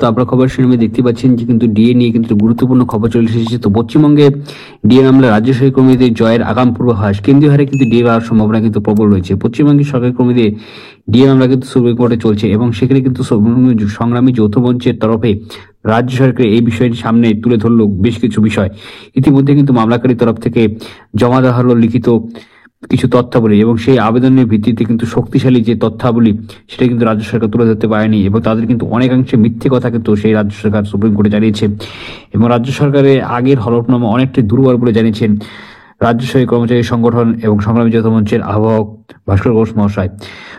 তো আপনারা খবর শুনে দেখতে পাচ্ছেন যে কিন্তু ডিএ নিয়ে কিন্তু গুরুত্বপূর্ণ খবর চলে এসেছে। তো পশ্চিমবঙ্গে ডিএ মামলা রাজ্য সরকারি কর্মীদের জয়ের আগাম পূর্বাভাস, কেন্দ্রীয় হারে কিন্তু ডিএ পাওয়ার সম্ভাবনা কিন্তু প্রবল রয়েছে। পশ্চিমবঙ্গের সরকারি কর্মীদের ডিএ মামলা কিন্তু সুপ্রিম কোর্টে চলছে এবং সেখানে কিন্তু সংগ্রামী যৌথ মঞ্চের তরফে রাজ্য সরকার এই বিষয়টি সামনে তুলে ধরলো বেশ কিছু বিষয়। ইতিমধ্যে কিন্তু মামলাকারী তরফ থেকে জমা দেওয়া হলো লিখিত কিছু তথ্যাবলী এবং সেই আবেদনের ভিত্তিতে কিন্তু শক্তিশালী যে তথ্যাবলী সেটা কিন্তু রাজ্য সরকার তুলে ধরতে পারেনি এবং তাদের কিন্তু অনেকাংশে মিথ্যে কথা কিন্তু সেই রাজ্য সরকার সুপ্রিম কোর্টে জানিয়েছে এবং রাজ্য সরকারের আগের হলফনামা অনেকটাই দুর্বল বলে জানিয়েছেন রাজ্য সরকারি কর্মচারী সংগঠন এবং সংগ্রামী যৌথ মঞ্চের আহ্বায়ক ভাস্কর ঘোষ মহাশয়।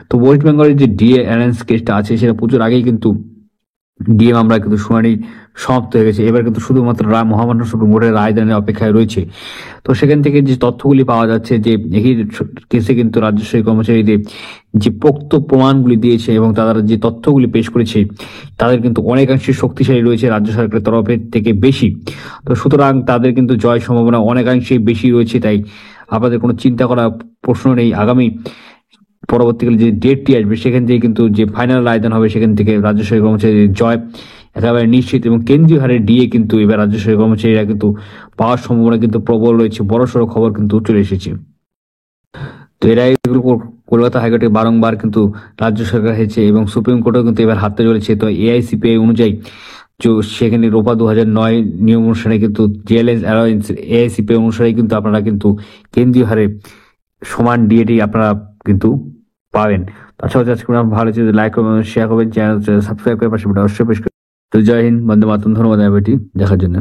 তো ওয়েস্ট বেঙ্গলের যে ডিএ অ্যারেঞ্জ কেসটা আছে সেটা প্রচুর আগেই কিন্তু ডিএ মামলা কিন্তু শুনানি সমাপ্ত হয়ে গেছে। এবার কিন্তু শুধুমাত্র মহামান্য সুপ্রিম কোর্টের রায়দানের অপেক্ষায় রয়েছে। তো সেখান থেকে যে তথ্যগুলি পাওয়া যাচ্ছে যে এই কেসে কিন্তু রাজ্য সরকারি কর্মচারীদের যে পোক্ত প্রমাণগুলি দিয়েছে এবং তারা যে তথ্যগুলি পেশ করেছে তাদের কিন্তু অনেকাংশে শক্তিশালী রয়েছে রাজ্য সরকারের তরফের থেকে বেশি। তো সুতরাং তাদের কিন্তু জয় সম্ভাবনা অনেকাংশেই বেশি রয়েছে। তাই আপনাদের কোনো চিন্তা করার প্রশ্ন নেই। আগামী পরবর্তীকালে যে ডেটটি আসবে সেখান থেকে কিন্তু যে ফাইনাল রায়দান হবে সেখান থেকে রাজ্য সরকারি কর্মচারীদের জয় একেবারে নিশ্চিত এবং কেন্দ্রীয় হারে ডিএ কিন্তু এবার রাজ্য সরকারি কর্মচারীরা কিন্তু পাওয়ার সম্ভাবনা কিন্তু প্রবল রয়েছে। বড়সড় খবর কিন্তু চলে এসেছে। তো এরাই কলকাতা হাইকোর্টে বারংবার কিন্তু রাজ্য সরকার হয়েছে এবং সুপ্রিম কোর্টেও কিন্তু এবার হাতে চলেছে। তো এআইসিপিআই অনুযায়ী সেখানে রোপা 2009 নিয়ম অনুসারে কিন্তু জিএলএস অ্যালাউন্স এআইসিপিআই অনুসারে কিন্তু আপনারা কিন্তু কেন্দ্রীয় হারে সমান ডিএটি আপনারা কিন্তু পাবেন। তাছাড়া আজকে ভালো ছিল, লাইক করবেন, শেয়ার করবেন, চ্যানেল সাবস্ক্রাইব করে পাশে অবশ্যই। তো জয় হিন্দ, বন্দে মাতরম, ধন্যবাদ ভিডিওটি দেখার জন্য।